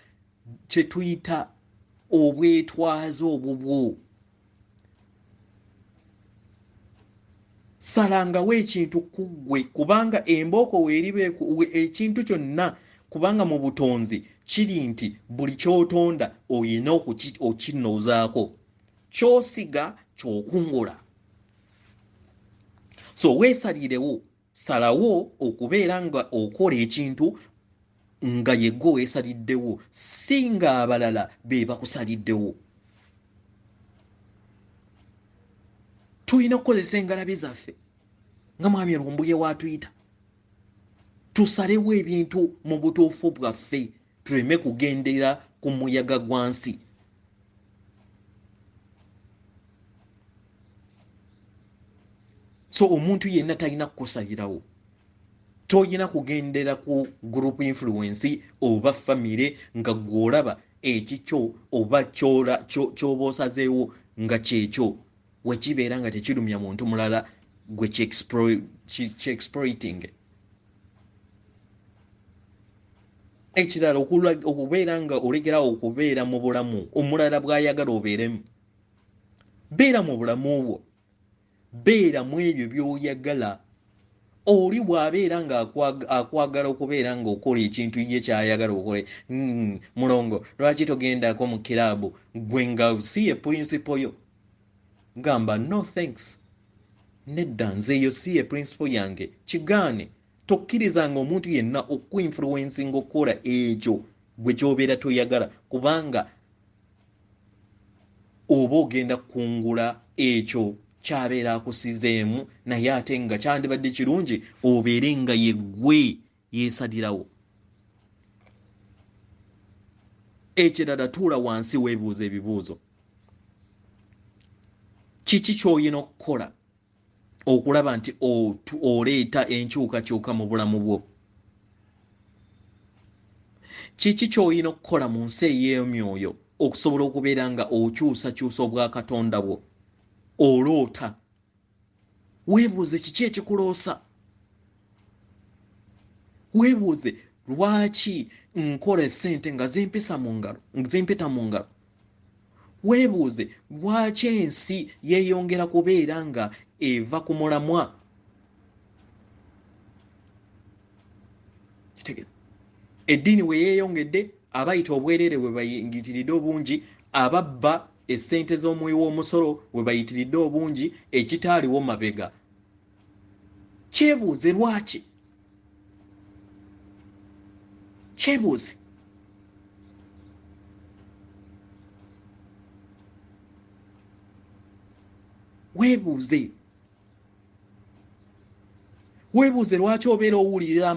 kye tuyita obwetwaze obubwo. Salangawo ekintu ku ggwe, kubanga embooko weeriba ekintu kyonna, kubanga mu butonzi kiri nti buli ky'otonda oyina okinoozaako, ky'osiga ky'okungula. So weesalirewo, salawo okubeera nga okola ekintu nga yegwe weesaliddewo, si nga abalala be bakusaliddewo. Tulina okukozesa engalabi zaffe nga mwami Lumbulye waatuyita, tusalewo ebintu mu butuufu bwaffe, tuleme kugendera ku muyaga gwa nsi. So omuntu yenna talina kukusalirawo, toyina kugendera ku group influence oba famire nga gw'olaba ekikyo oba ky'oba osazeewo nga kyekyo, wekibeera nga tekirumya muntu mulala gwe kyexploiting. Ekirala okubeera nga olegerawo okubeera mu bulamu omulala bw'ayagala obeeremu. Beera mu bulamu obwo, beera mu ebyo by'oyagala, oli bw'abeera nga akwagala okubeera ng'okola ekintu ye kyayagala okole. Mulongo, lwaki togendako mu kiraabu? Gwe nga si ye principle yo. Gamba no thanks. Nedda nze eyo si ye principle yange. Kigaane. Tokkirizanga omuntu yenna okuinfluencinga okukola ekyo gwe ky'obeera toyagala, kubanga oba ogenda kungula ekyo kyabeera akusizeemu, naye ate nga kyandibadde kirungi obeere nga ye ggwe yeesalirawo. Ekirala, tuula wansi weebuuza ebibuuzo. Kiki ky'olina okukola okulaba nti oleeta enkyukakyuka mu bulamu bwo? Kiki ky'olina okukola mu nsi ey'emyoyo okusobola okubeera nga okyusakyusa obwa Katonda bwo? Oloota. Weebuuze kiki ekikuloosa. Weebuuze lwaki nkola ssente nga zimpita mu ngalo. Weebuuze lwaki ensi yeeyongera kubeera nga eva ku mulamwa. Kitegera. Eddiini we yeeyongedde, abayita obwereere bwe bayingitiridde obungi, ababba essente z'omuwi w'omusolo we bayitiridde obungi, ekitaaliwo mabega. Kyebuuze lwaki? Kyebuuze. Weebuuze. Weebuuze lwaki obeera owulira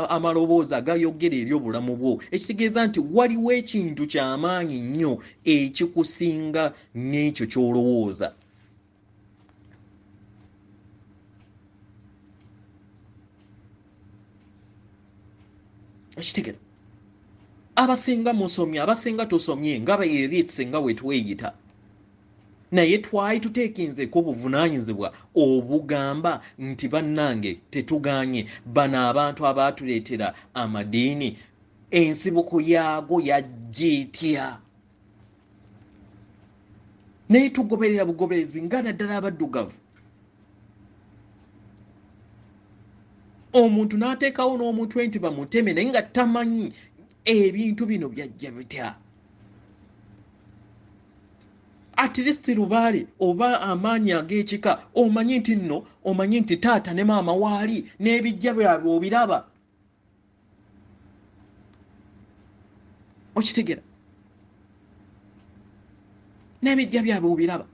amaloboozi agayogera eri obulamu bwo. Ekitegeeza nti waliwo ekintu ky'amaanyi nnyo ekikusinga n'ekyo ky'olowooza. Ekitegera. Abasinga musomye, abasinga tusomye nga bayeeritse nga we tweyita. Naye twali tuteekinzeko obuvunaanyizibwa obugamba nti bannange tetuganye bano abantu abaatuleetera amadiini, ensibuko yaago yajja etya? Naye tugoberera bugoberezi nga naddala abaddugavu. Omuntu n'ateekawo n'omutwe nti bamuteme naye nga tamanyi ebintu bino byajja bitya. At least lubaale oba amaanyi ag'ekika omanyi nti nno, omanyi nti taata ne maama waali n'ebijja byabwe obiraba. Okitegera? N'ebijja byabwe obiraba.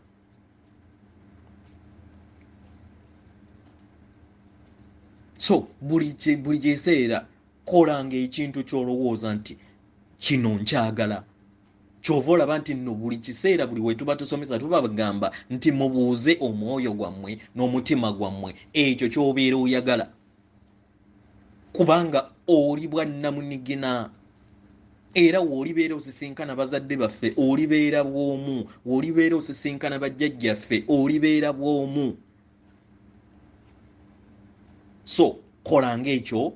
So buli kiseera kolanga ekintu ky'olowooza nti kino nkyagala. Kyova olaba nti nno buli kiseera buli we tuba tusomesa tuba bagamba nti mubuuze omwoyo gwammwe n'omutima gwammwe ekyo ky'obeera oyagala. Kubanga oli bwannamunigina. Era w'olibeera osisinkana bazadde baffe olibeera bw'omu, w'olibeera osisinkana bajjajjaffe olibeera bw'omu. So kolanga ekyo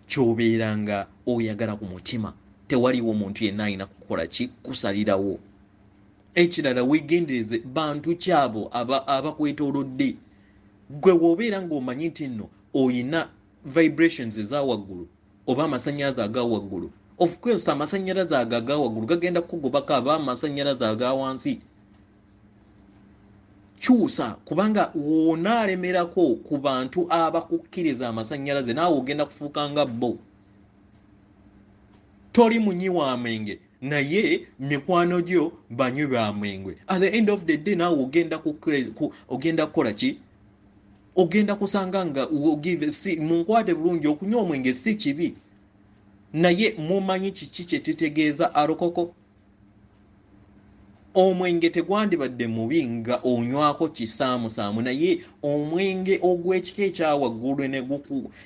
ky'obeeranga oyagala ku mutima. Tewaliwo omuntu yenna alina kukola ki kusalirawo. Ekirala, weegendereze bantu kyabo abakwetoolodde. Gwe w'obeera ng'omanyi nti nno oyina vibrations eza waggulu oba amasannyalaze aga waggulu. Of course amasannyalaze aga waggulu gagenda kukugobako aba amasannyalaze aga wansi. Kyusa, kubanga w'onaalemerako ku bantu abakukkiriza amasannyalaze naawe ogenda kufuuka nga bo. Toli munywi wa mwenge naye mikwano gyo banywi ba mwenge. At the end of the day naawe ogenda kukola ki? Ogenda kusanga nga munkwate bulungi okunywa omwenge si kibi. Naye mumanyi kiki kye kitegeeza alokoko? Omwenge tegwandibadde mubi nga onywako kisaamusaamu, naye omwenge ogw'ekika ekyawaggulu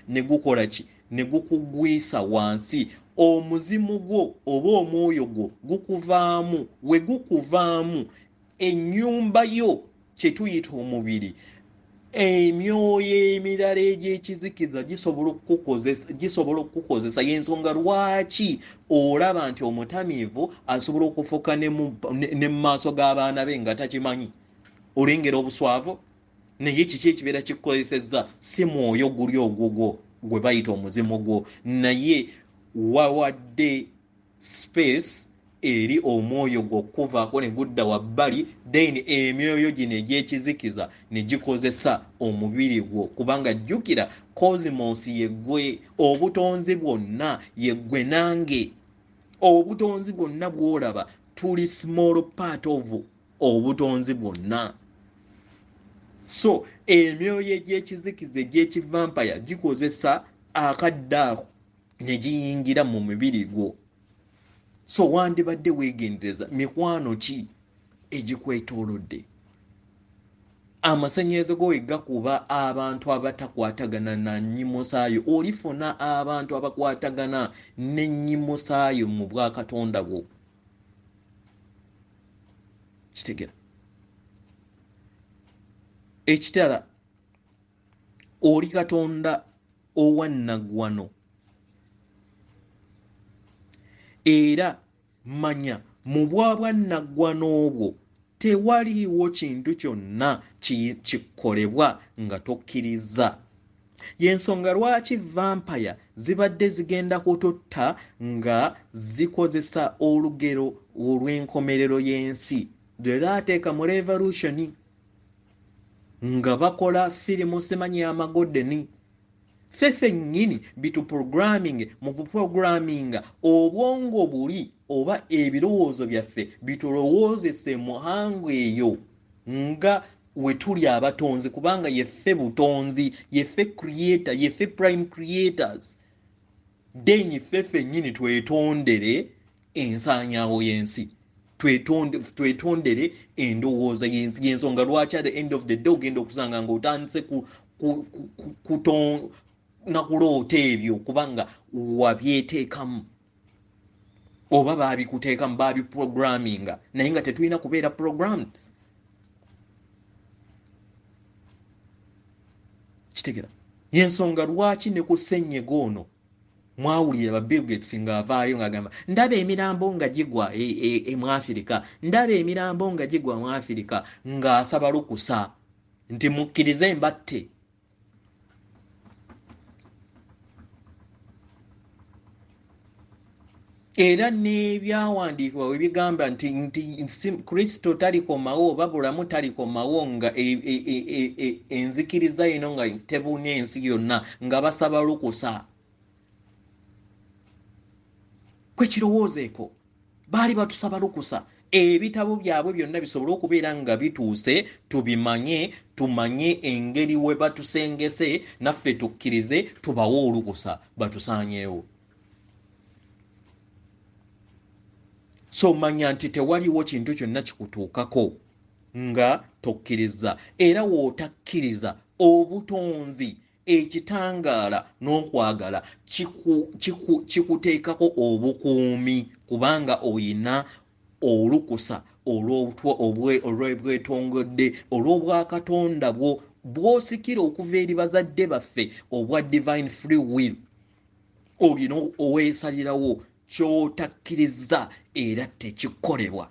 ne gukola ki? Ne gukugwisa wansi. Omuzimu gwo oba omwoyo gwo gukuvaamu. We gukuvaamu ennyumba yo kye tuyita omubiri, emyoyo emirala egy'ekizikiza gisobola okukukozesa. Y'ensonga lwaki olaba nti omutamiivu asobola okufuuka ne mu maaso g'abaana be nga takimanyi. Olengera obuswavu naye kiki ekibeera kikozesezza si mwoyo guli ogwo gwe bayita omuzimu gwo, naye wawadde space eri omwoyo gwo okuvaako ne gudda wabbali, then emyoyo gino egy'ekizikiza ne gikozesa omubiri gwo, kubanga jjukira cosmos yeggwe, obutonzi bwonna yeggwe nange, obutonzi bwonna bw'olaba tuli small part of obutonzi bwonna. So emyoyo egy'ekizikiza egy'ekivampire gikozesa akadde ako ne giyingira mu mubiri gwo. So wandibadde weegendereza mikwano ki egikwetoolodde. Amasannyalaze go gakuba abantu abatakwatagana na nnyimusaayo, olifuna abantu abakwatagana ne nnyimusaayo mu bwakatonda bwo. Kitegera. Ekitala, oli katonda owannaggwano, era manya mu bwabwannaggwano obwo tewaliiwo kintu kyonna kikolebwa nga tokkiriza. Y'ensonga lwaki vampire zibadde zigenda kutotta nga zikozesa olugero olw'enkomerero y'ensi lwe laateeka mu revolution, nga bakola firimu simanyi amagodeni. Fefe nnyini bitu programming mu kuprogramminga obwongo buli oba ebirowoozo byaffe bitulowoozese muhango eyo nga we tuli abatonzi, kubanga yeffe butonzi, yeffe creator, yeffe prime creators. Then fefe nnyini twetondere ensaanyaawo y'ensi, twetondere endowooza y'ensi. Y'ensonga lwaki at the end of the day ogenda okusanga ng'otandise nakuloota ebyo kubanga wabyeteekamu oba baabikuteekamu, baabiprogramminga, naye nga tetulina kubeera programmed. Kitegera. Y'ensonga lwaki ne ku ssennyega ono mwawulira ba Bill Gates ng'avaayo ng'agamba ndaba emirambo nga gigwa mu Afirika, ndaba emirambo nga gigwa mu Afirika, ng'asaba lukusa nti mukkirize mbatte. Era n'ebyawandiikibwa we bigamba nti Kristo talikomawo oba bulamu talikomawo nga enzikiriza eno nga tebuna ensi yonna, nga basaba lukusa. Kwe kirowoozeeko baali batusaba lukusa ebitabo byabwe byonna bisobole okubeera nga bituuse, tubimanye, tumanye engeri we batusengese, naffe tukkirize, tubawe olukusa batusaanyeewo. So manya nti tewaliwo kintu kyonna kikutuukako nga tokkiriza, era wootakkiriza obutonzi, ekitangaala n'okwagala kikuteekako obukuumi, kubanga oyina olukusa olw'ebwetongodde olw'obwakatonda bwo bw'osikira okuva eri bazadde baffe obwa divine free will. Olina oweesalirawo ky'otakkiriza era tekikolebwa.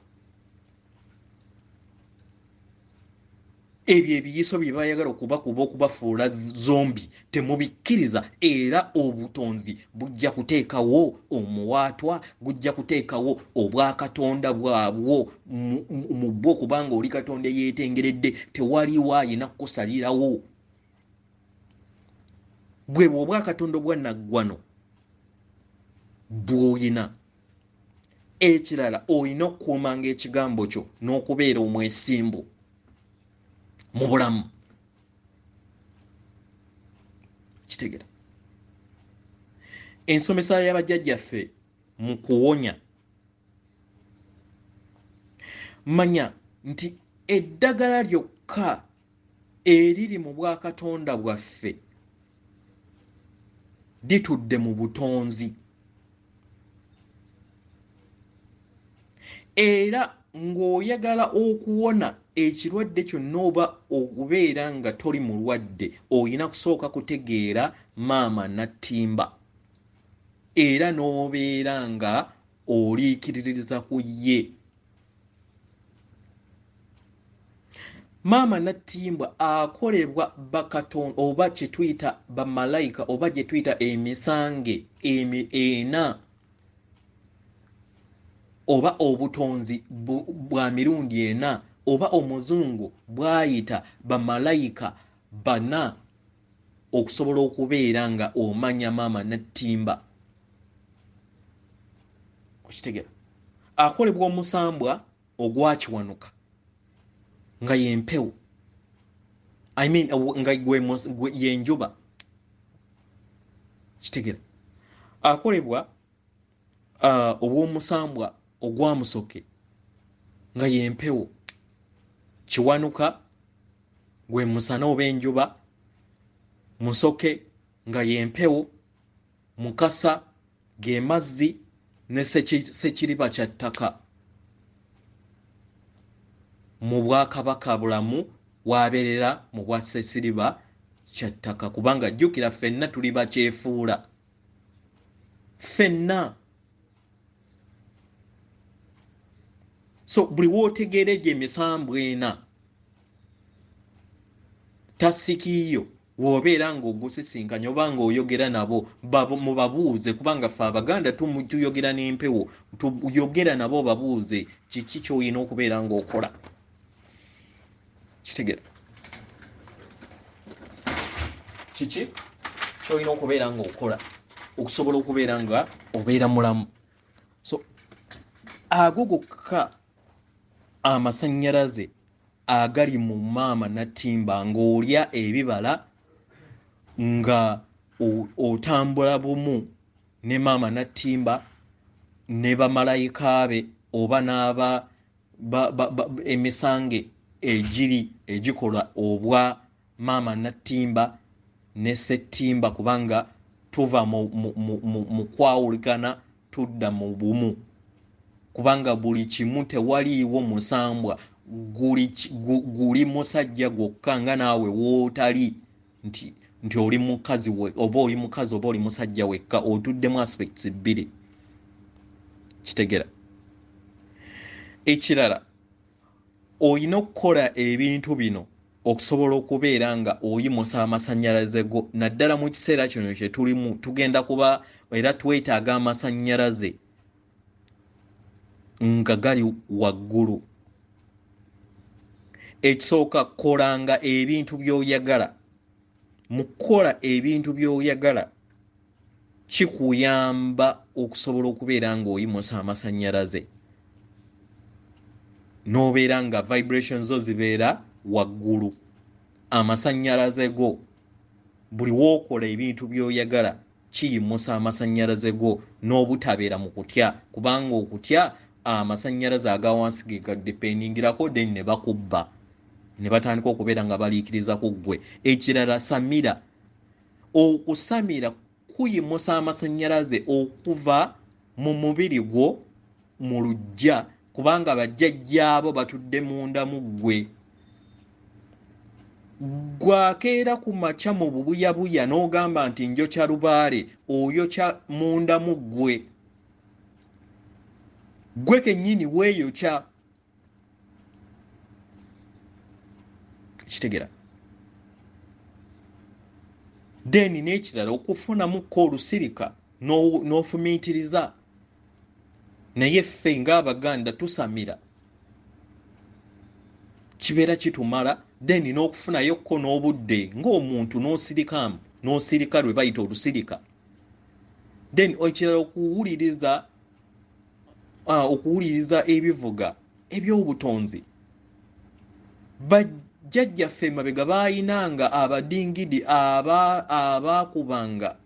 Ebyo ebiyiso bye bayagala okubakuba okubafuula zombi temubikkiriza, era obutonzi bujja kuteekawo omuwaatwa, bujja kuteekawo obwakatonda bwabwo mu bwo, kubanga oli katonda eyeetengeredde, tewaliwo ayina kukusalirawo. Bwe obwakatonda obwannaggwano bw'oyina. Ekirala, olina okukuumanga ekigambo kyo n'okubeera omwesimbu mu bulamu. Kitegera. Ensomesa y'abajjajjaffe mu kuwonya, manya nti eddagala lyokka eriri mu bwakatonda bwaffe litudde mu butonzi. Era ng'oyagala okuwona ekirwadde kyonna oba okubeera nga toli mulwadde, olina kusooka kutegeera maama nattimba, era n'obeera nga oliikiririza ku ye. Maama Natimba akolebwa bakaton oba kye tuyita bamalayika oba gye tuyita emisange ena oba obutonzi bwa mirundi ena oba omuzungu bwayita bamalayika bana okusobola okubeera nga omanya Maama Natimba. Okitegera akolebwa omusambwa ogwakiwanuka nga yempewo nga yenjuba. Kitegera akolebwa obw'omusambwa ogwamusoke nga yempewo, kiwanuka gwe musana oba enjuba, musoke nga yempewo, mukasa ge mazzi ne sekiriba kya ttaka. Mu bwakabaka bulamu waberera mu bwa sekiriba kya ttaka kubanga jjukira ffenna tuli bakyefuula ffenna. So buli wootegeera gye misambwa ena tasikiyo w'obeera ng'ogusisinkanya oba ng'oyogera nabo mubabuuze kubanga ffe Abaganda tuyogera n'empewo, tuyogera nabo babuuze kiki ky'olina okubeera ng'okola. Kitegera kiki ky'olina okubeera ng'okola okusobola okubeera nga obeera mulamu. So ago gokka amasannyalaze agali mu Maama Natimba ng'olya ebibala nga otambula bumu ne Maama Natimba ne bamalayika be oba n'aba emisange egikola obwa Maama Natimba ne Ssettimba kubanga tuva mu kwawulikana tudda mu bumu kubanga buli kimu tewaliiwo musambwa guli musajja gwokka nga naawe wootali nti oli mukazi oba oli mukazi oba oli musajja wekka, otuddemu aspects bbiri. Kitegera ekirala olina okukola ebintu bino okusobola okubeera nga oyimusa amasannyalaze go naddala mu kiseera kino kye tulimu tugenda kuba era twetaaga amasannyalaze nga gali waggulu. Ekisooka kolanga ebintu by'oyagala. Mu kukola ebintu by'oyagala kikuyamba okusobola okubeera ng'oyimusa amasannyalaze n'obeera nga vibrations zo zibeera waggulu. Amasannyalaze go buli w'okola ebintu by'oyagala kiyimusa amasannyalaze go n'obutabeera mu kutya kubanga okutya amasannyalaze aga wansi ge gaddependingirako then ne bakubba ne batandika okubeera nga baliikiriza ku ggwe. Ekirala samira. Okusamira kuyimusa amasannyalaze okuva mu mubiri gwo mu luggya kubanga bajjajjaabo batudde munda mu ggwe. Gwakeera ku makya mu bubuyabuya n'ogamba nti njokya lubaale oyokya munda mu ggwe. Gwe kennyini weeyokya. Kitegera then n'ekirala okufunamukko olusirika n'ofumiitiriza. Naye ffe ng'Abaganda tusamira kibeera kitumala then n'okufunayokko n'obudde ng'omuntu n'osirika lwe bayita olusirika. Then ekirala okuwuliriza ebivuga eby'obutonzi. Bajjajjaffe emabega baayinanga abadingidi abaakubanga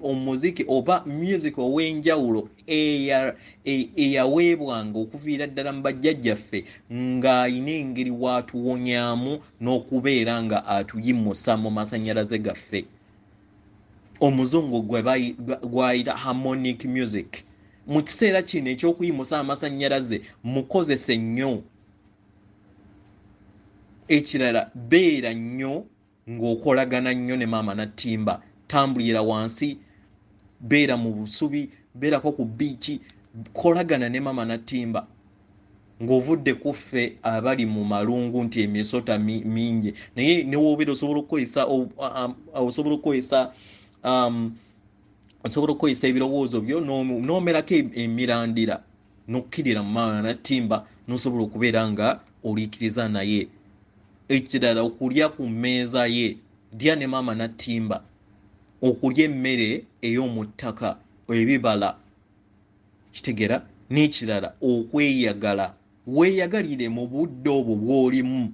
omuziki oba music ow'enjawulo eyaweebwanga okuviira ddala mu bajjajjaffe ng'ayina engeri waatuwonyaamu n'okubeera nga atuyimusa mu masannyalaze gaffe. Omuzungu gwayita harmonic music. Mu kiseera kino ekyokuyimusa amasannyalaze mukozese nnyo. Ekirala beera nnyo ng'okolagana nnyo ne Maama Natimba. Tambulira wansi, beera mu busubi, beerako ku biiki, kolagana ne Maama Natimba. ng'ovudde kuffe abali mu malungu nti emisota mingi naye newoobera osobola okukozesa ebirowoozo byo n'omerako emirandira n'okkirira mu maama natimba n'osobola okubeera nga oliikiriza naye. Ekirala okulya ku mmeeza ye, lya ne maama natimba, okulya emmere ey'omu ttaka, ebibala, kitegera. N'ekirala okweyagala, weeyagalire mu budde obwo bw'olimu,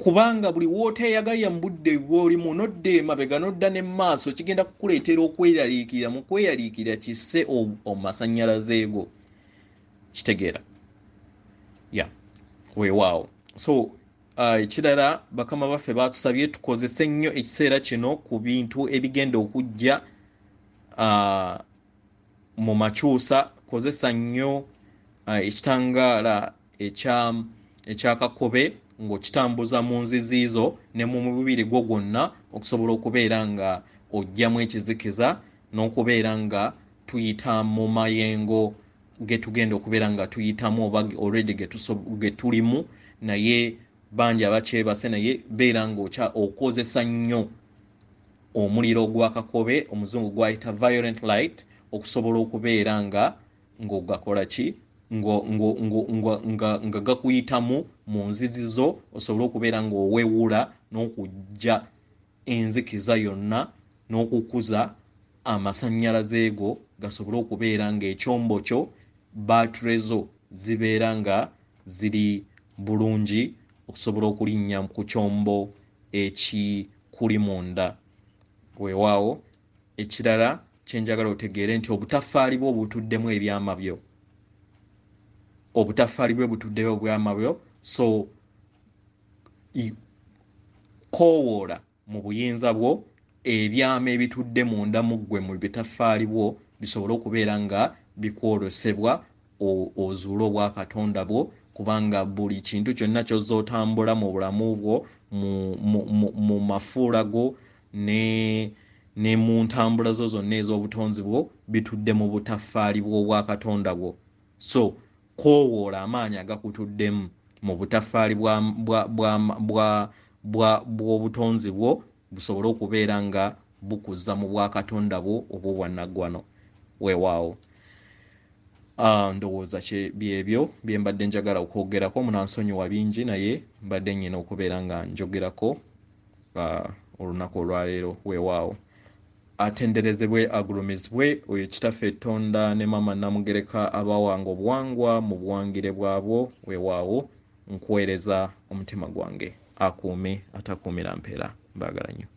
kubanga buli wooteeyagalira mu budde bw'olimu nodda emabega nodda ne maaso kigenda kukuleetera okweyaliikira. Mu kweyaliikira kisse omumasannyalaze go, kitegeera. Weewaawo. So ekirala bakama baffe batusabye tukozese nnyo ekiseera kino ku bintu ebigenda okujja mu makyusa. Kozesa nnyo ekitangaala ekyakakobe ng'okitambuza mu nzizi zo ne mu mubiri gwo gwonna okusobola okubeera nga ojjamu ekizikiza n'okubeera nga tuyita mu mayengo ge tugenda okubeera nga tuyitamu oba already ge tulimu, naye bangi abakyebase, naye beera nga okozesa nnyo omuliro gw'akakobe, omuzungu gwayita violent light, okusobola okubeera nga ng'ogakola ki nga gakuyitamu mu nzizi zo, osobole okubeera ng'owewula n'okujja enzikiza yonna n'okukuza amasannyalaze go gasobole okubeera ng'ekyombo kyo, battery zo zibeera nga ziri bulungi okusobola okulinnya ku kyombo ekikuli munda. Weewaawo. Ekirala kyenjagala otegeere nti obutaffaali bwo butuddemu ebyama byo. Obutaffaali bwe butuddeyo ebyama byo, so koowoola mu buyinza bwo ebyama ebitudde munda mu ggwe mu bitaffaali bwo bisobole okubeera nga bikwolosebwa ozuule obwa Katonda bwo, kubanga buli kintu kyonna ky'ozootambula mu bulamu bwo mu mafuula go ne mu ntambula zo zonna ez'obutonzi bwo bitudde mu butaffaali bw'obwa Katonda bwo. So koowoola amaanyi agakutuddemu mu butaffaali bw'obutonzi bwo busobole okubeera nga bukuzza mu bwa Katonda bwo obw'obwannaggwano. Weewaawo. Ndowooza byebyo bye mbadde njagala okwogerako. Munansonyiwa bingi naye mbadde nnyina okubeera nga njogerako olunaku olwaleero. Weewaawo. Atenderezebwe agulumizibwe oyo kitaffe Tonda ne Maama Namugereka abawanga obuwangwa mu buwangire bwabwo. Weewaawo. Nkuweereza omutima gwange. Akuume atakuumira mpeera. Mbaagala nnyo.